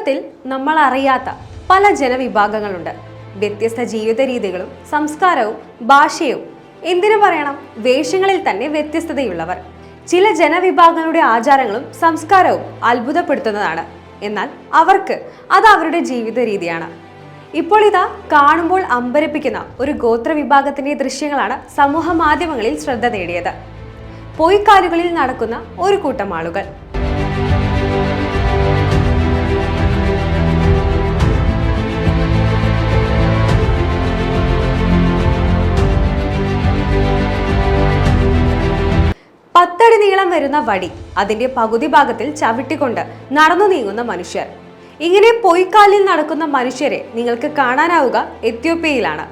ലോകത്തിൽ നമ്മൾ അറിയാത്ത പല ജനവിഭാഗങ്ങളുണ്ട്. വ്യത്യസ്ത ജീവിത രീതികളും സംസ്കാരവും ഭാഷയും എന്തിനു പറയണം, വേഷങ്ങളിൽ തന്നെ വ്യത്യസ്തതയുള്ളവർ. ചില ജനവിഭാഗങ്ങളുടെ ആചാരങ്ങളും സംസ്കാരവും അത്ഭുതപ്പെടുത്തുന്നതാണ്. എന്നാൽ അവർക്ക് അത് അവരുടെ ജീവിത രീതിയാണ്. ഇപ്പോൾ ഇതാ കാണുമ്പോൾ അമ്പരപ്പിക്കുന്ന ഒരു ഗോത്രവിഭാഗത്തിന്റെ ദൃശ്യങ്ങളാണ് സമൂഹ മാധ്യമങ്ങളിൽ ശ്രദ്ധ നേടിയത്. പൊയ്ക്കാലുകളിൽ നടക്കുന്ന ഒരു കൂട്ടം ആളുകൾ. പത്തടി നീളം വരുന്ന വടി, അതിന്റെ പകുതി ഭാഗത്തിൽ ചവിട്ടിക്കൊണ്ട് നടന്നു നീങ്ങുന്ന മനുഷ്യർ. ഇങ്ങനെ പൊയ്ക്കാലിൽ നടക്കുന്ന മനുഷ്യരെ നിങ്ങൾക്ക് കാണാനാവുക എത്യോപ്യയിലാണ്.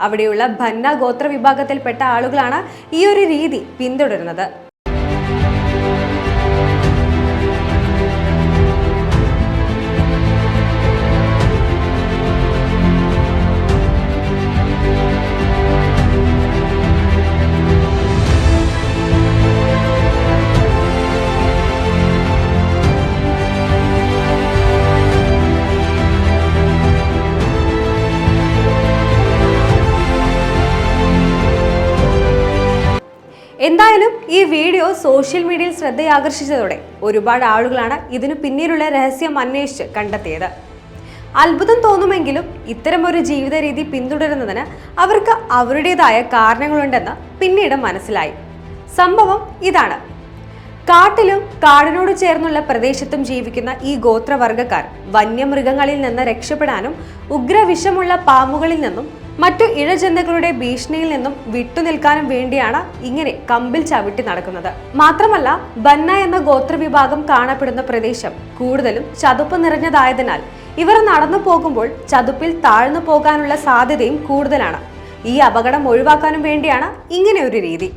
അവിടെയുള്ള ബന്ന ഗോത്ര വിഭാഗത്തിൽപ്പെട്ട ആളുകളാണ് ഈ ഒരു രീതി പിന്തുടരുന്നത്. എന്തായാലും ഈ വീഡിയോ സോഷ്യൽ മീഡിയയിൽ ശ്രദ്ധയാകർഷിച്ചതോടെ ഒരുപാട് ആളുകളാണ് ഇതിനു പിന്നിലുള്ള രഹസ്യം അന്വേഷിച്ച് കണ്ടെത്തിയത്. അത്ഭുതം തോന്നുമെങ്കിലും ഇത്തരം ഒരു ജീവിത രീതി പിന്തുടരുന്നതിന് അവർക്ക് അവരുടേതായ കാരണങ്ങളുണ്ടെന്ന് പിന്നീട് മനസ്സിലായി. സംഭവം ഇതാണ്. കാട്ടിലും കാടിനോട് ചേർന്നുള്ള പ്രദേശത്തും ജീവിക്കുന്ന ഈ ഗോത്രവർഗക്കാർ വന്യമൃഗങ്ങളിൽ നിന്ന് രക്ഷപ്പെടാനും ഉഗ്രവിഷമുള്ള പാമ്പുകളിൽ നിന്നും മറ്റു ഇഴജന്തുക്കളുടെ ഭീഷണിയിൽ നിന്നും വിട്ടുനിൽക്കാനും വേണ്ടിയാണ് ഇങ്ങനെ കമ്പിൽ ചവിട്ടി നടക്കുന്നത്. മാത്രമല്ല, ബന്ന എന്ന ഗോത്രവിഭാഗം കാണപ്പെടുന്ന പ്രദേശം കൂടുതലും ചതുപ്പ് നിറഞ്ഞതായതിനാൽ ഇവർ നടന്നു പോകുമ്പോൾ ചതുപ്പിൽ താഴ്ന്നു പോകാനുള്ള സാധ്യതയും കൂടുതലാണ്. ഈ അപകടം ഒഴിവാക്കാനും വേണ്ടിയാണ് ഇങ്ങനെ ഒരു രീതി.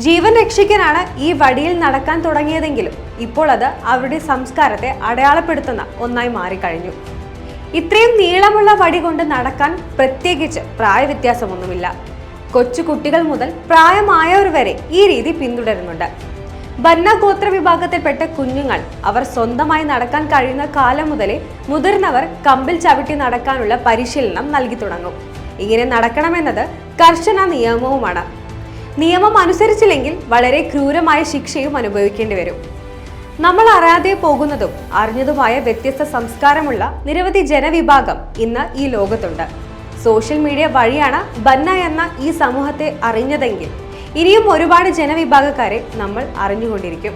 ജീവൻ രക്ഷിക്കാനാണ് ഈ വടിയിൽ നടക്കാൻ തുടങ്ങിയതെങ്കിലും ഇപ്പോൾ അത് അവരുടെ സംസ്കാരത്തെ അടയാളപ്പെടുത്തുന്ന ഒന്നായി മാറിക്കഴിഞ്ഞു. ഇത്രയും നീളമുള്ള വടി കൊണ്ട് നടക്കാൻ പ്രത്യേകിച്ച് പ്രായവ്യത്യാസമൊന്നുമില്ല. കൊച്ചു കുട്ടികൾ മുതൽ പ്രായമായവർ വരെ ഈ രീതി പിന്തുടരുന്നുണ്ട്. ബന്ന ഗോത്ര വിഭാഗത്തിൽപ്പെട്ട കുഞ്ഞുങ്ങൾ അവർ സ്വന്തമായി നടക്കാൻ കഴിയുന്ന കാലം മുതലേ മുതിർന്നവർ കമ്പിൽ ചവിട്ടി നടക്കാനുള്ള പരിശീലനം നൽകി തുടങ്ങും. ഇങ്ങനെ നടക്കണമെന്നത് കർശന നിയമവുമാണ്. നിയമം അനുസരിച്ചില്ലെങ്കിൽ വളരെ ക്രൂരമായ ശിക്ഷയും അനുഭവിക്കേണ്ടി വരും. നമ്മൾ അറിയാതെ പോകുന്നതും അറിഞ്ഞതുമായ വ്യത്യസ്ത സംസ്കാരമുള്ള നിരവധി ജനവിഭാഗം ഇന്ന് ഈ ലോകത്തുണ്ട്. സോഷ്യൽ മീഡിയ വഴിയാണ് ബന്ന എന്ന ഈ സമൂഹത്തെ അറിഞ്ഞതെങ്കിൽ ഇനിയും ഒരുപാട് ജനവിഭാഗക്കാരെ നമ്മൾ അറിഞ്ഞുകൊണ്ടിരിക്കും.